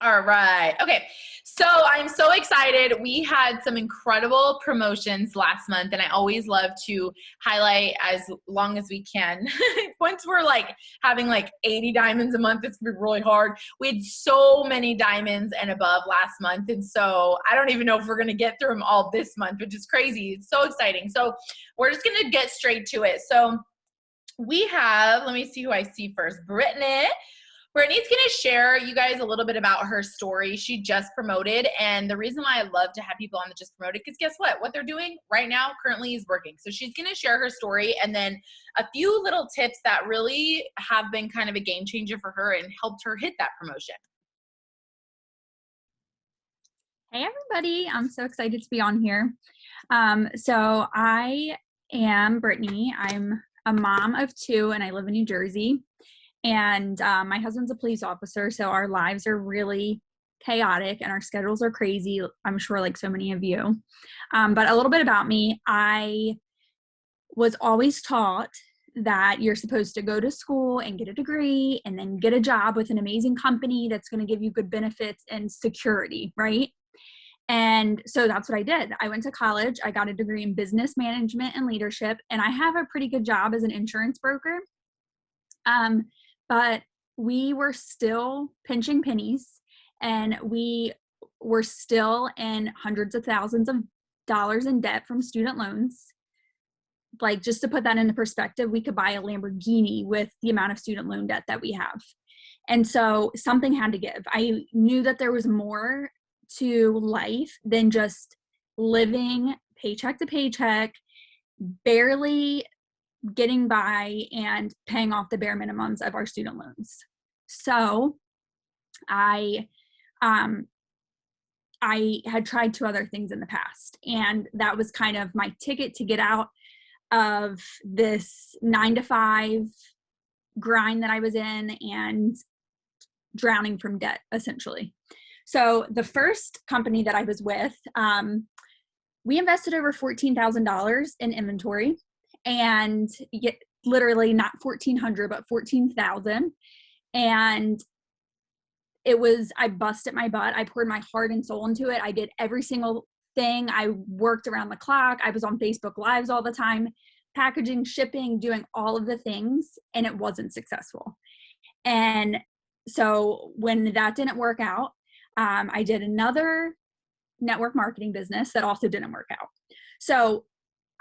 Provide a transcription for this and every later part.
All right. Okay. So I'm so excited. We had some incredible promotions last month, and I always love to highlight as long as we can. Once we're like having like 80 diamonds a month, it's gonna be really hard. We had so many diamonds and above last month, and so I don't even know if we're gonna get through them all this month, which is crazy. It's so exciting. So we're just gonna get straight to it. So we have, let me see who I see first. Brittany. Brittany's going to share you guys a little bit about her story. She just promoted, and the reason why I love to have people on that just promoted, because guess what? What they're doing right now currently is working. So she's going to share her story and then a few little tips that really have been kind of a game changer for her and helped her hit that promotion. Hey everybody, I'm so excited to be on here. So I am Brittany. I'm a mom of two and I live in New Jersey. And my husband's a police officer, so our lives are really chaotic and our schedules are crazy, I'm sure like so many of you. But a little bit about me, I was always taught that you're supposed to go to school and get a degree and then get a job with an amazing company that's going to give you good benefits and security, right? And so that's what I did. I went to college. I got a degree in business management and leadership, and I have a pretty good job as an insurance broker. But we were still pinching pennies and we were still in hundreds of thousands of dollars in debt from student loans. Like, just to put that into perspective, we could buy a Lamborghini with the amount of student loan debt that we have. And so something had to give. I knew that there was more to life than just living paycheck to paycheck, barely getting by and paying off the bare minimums of our student loans. So I had tried two other things in the past, and that was kind of my ticket to get out of this 9-to-5 grind that I was in and drowning from debt, essentially. So the first company that I was with, we invested over $14,000 in inventory. And literally not 1,400, but 14,000. And it was, I busted my butt. I poured my heart and soul into it. I did every single thing. I worked around the clock. I was on Facebook Lives all the time, packaging, shipping, doing all of the things, and it wasn't successful. And so when that didn't work out, I did another network marketing business that also didn't work out. So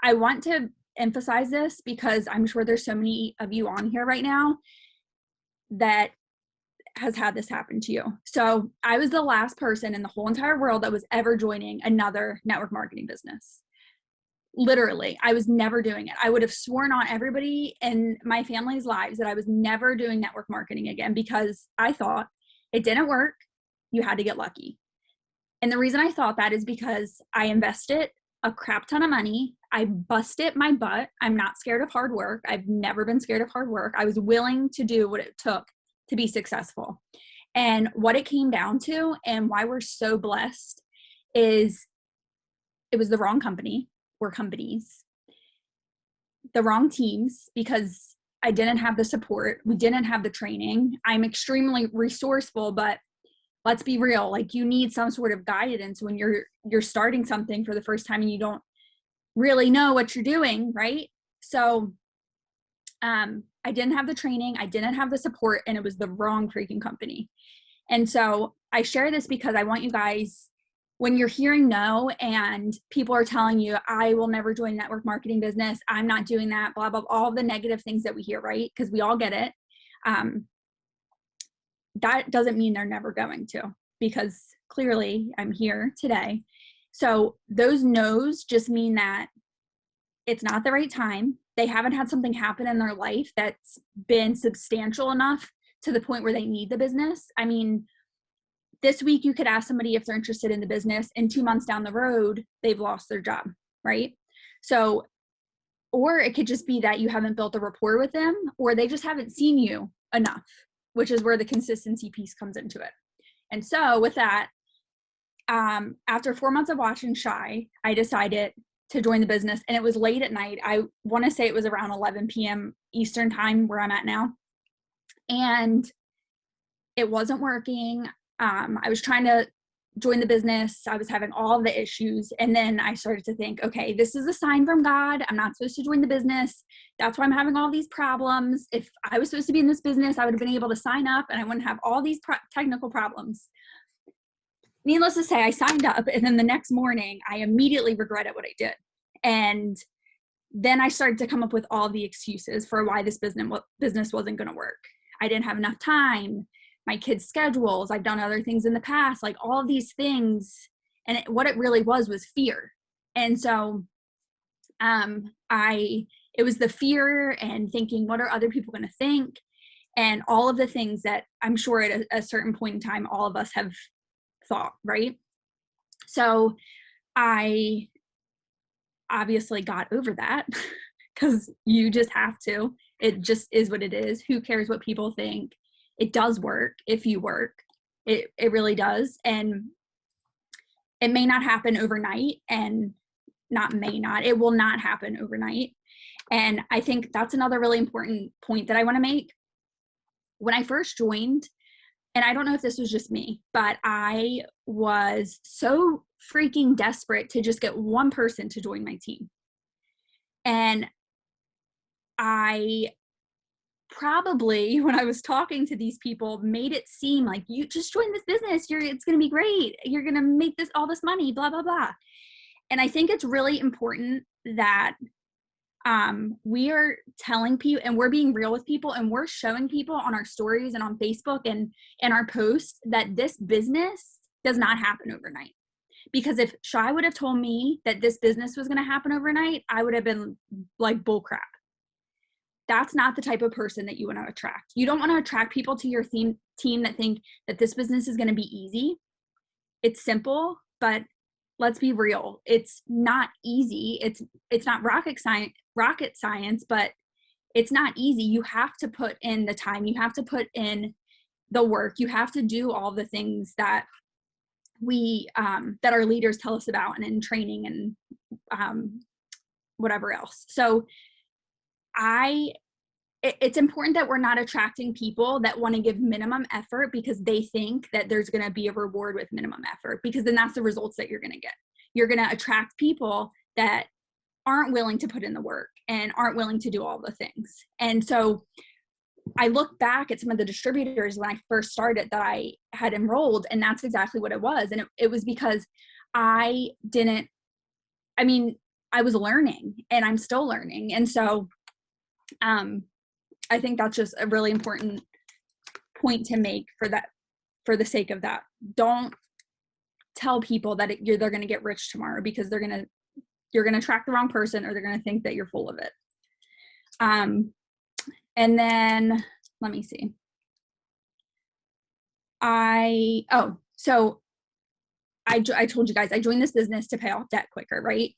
I want to emphasize this because I'm sure there's so many of you on here right now that has had this happen to you. So I was the last person in the whole entire world that was ever joining another network marketing business. Literally, I was never doing it. I would have sworn on everybody in my family's lives that I was never doing network marketing again because I thought it didn't work. You had to get lucky. And the reason I thought that is because I invested a crap ton of money. I busted my butt. I'm not scared of hard work. I've never been scared of hard work. I was willing to do what it took to be successful. And what it came down to and why we're so blessed is it was the wrong company or companies, the wrong teams, because I didn't have the support. We didn't have the training. I'm extremely resourceful, but let's be real, like you need some sort of guidance when you're starting something for the first time and you don't really know what you're doing, right? So I didn't have the training, I didn't have the support, and it was the wrong freaking company. And so I share this because I want you guys, when you're hearing no and people are telling you, I will never join network marketing business, I'm not doing that, blah, blah, all the negative things that we hear, right? Because we all get it. That doesn't mean they're never going to, because clearly I'm here today. So those no's just mean that it's not the right time. They haven't had something happen in their life that's been substantial enough to the point where they need the business. I mean, this week you could ask somebody if they're interested in the business, and 2 months down the road, they've lost their job, right? So, or it could just be that you haven't built a rapport with them, or they just haven't seen you enough, which is where the consistency piece comes into it. And so with that, after 4 months of watching Shy, I decided to join the business, and it was late at night. I want to say it was around 11 p.m. Eastern time where I'm at now. And it wasn't working. I was trying to join the business. I was having all the issues. And then I started to think, okay, this is a sign from God. I'm not supposed to join the business. That's why I'm having all these problems. If I was supposed to be in this business, I would have been able to sign up and I wouldn't have all these technical problems. Needless to say, I signed up, and then the next morning I immediately regretted what I did. And then I started to come up with all the excuses for why this business wasn't going to work. I didn't have enough time, my kids' schedules, I've done other things in the past, like all of these things. And what it really was fear. And so it was the fear and thinking, what are other people going to think? And all of the things that I'm sure at a certain point in time, all of us have thought, right? So I obviously got over that because you just have to. It just is what it is. Who cares what people think? It does work if you work. It really does. And it may not happen overnight, and it will not happen overnight. And I think that's another really important point that I want to make. When I first joined, and I don't know if this was just me, but I was so freaking desperate to just get one person to join my team. And I probably, when I was talking to these people, made it seem like, you just join this business, it's going to be great, you're going to make all this money, blah, blah, blah. And I think it's really important that we are telling people, and we're being real with people, and we're showing people on our stories and on Facebook and our posts that this business does not happen overnight. Because if Shai would have told me that this business was going to happen overnight, I would have been like, bull crap. That's not the type of person that you want to attract. You don't want to attract people to your team that think that this business is going to be easy. It's simple, but let's be real. It's not easy. It's not rocket science, but it's not easy. You have to put in the time. You have to put in the work. You have to do all the things that that our leaders tell us about, and in training and whatever else. So it's important that we're not attracting people that want to give minimum effort because they think that there's going to be a reward with minimum effort, because then that's the results that you're going to get. You're going to attract people that aren't willing to put in the work and aren't willing to do all the things. And so I look back at some of the distributors when I first started that I had enrolled, and that's exactly what it was. And it was because I was learning, and I'm still learning. And so I think that's just a really important point to make for the sake of that. Don't tell people that they're going to get rich tomorrow, because you're going to attract the wrong person, or they're going to think that you're full of it. And then let me see. So I told you guys I joined this business to pay off debt quicker, right?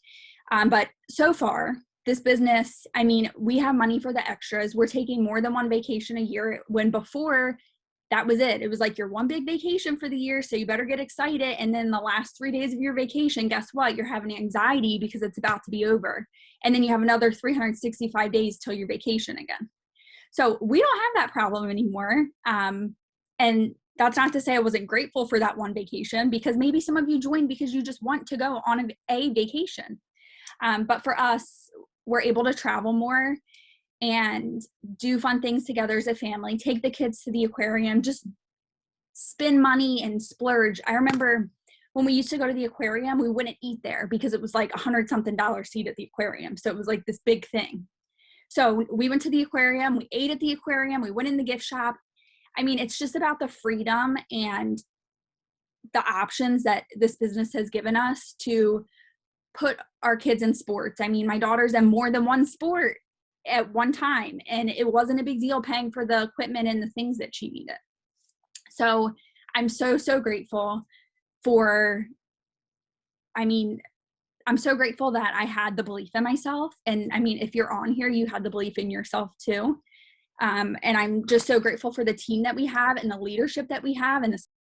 But so far, this business, we have money for the extras. We're taking more than one vacation a year, when before that was it. It was like your one big vacation for the year, so you better get excited. And then the last 3 days of your vacation, guess what? You're having anxiety because it's about to be over. And then you have another 365 days till your vacation again. So we don't have that problem anymore. And that's not to say I wasn't grateful for that one vacation, because maybe some of you joined because you just want to go on a vacation. But for us, we're able to travel more and do fun things together as a family, take the kids to the aquarium, just spend money and splurge. I remember when we used to go to the aquarium, we wouldn't eat there because it was like $100-something seat at the aquarium. So it was like this big thing. So we went to the aquarium, we ate at the aquarium, we went in the gift shop. It's just about the freedom and the options that this business has given us to put our kids in sports. My daughter's in more than one sport at one time, and it wasn't a big deal paying for the equipment and the things that she needed. So I'm so grateful I'm so grateful that I had the belief in myself. And if you're on here, you had the belief in yourself too. And I'm just so grateful for the team that we have and the leadership that we have and the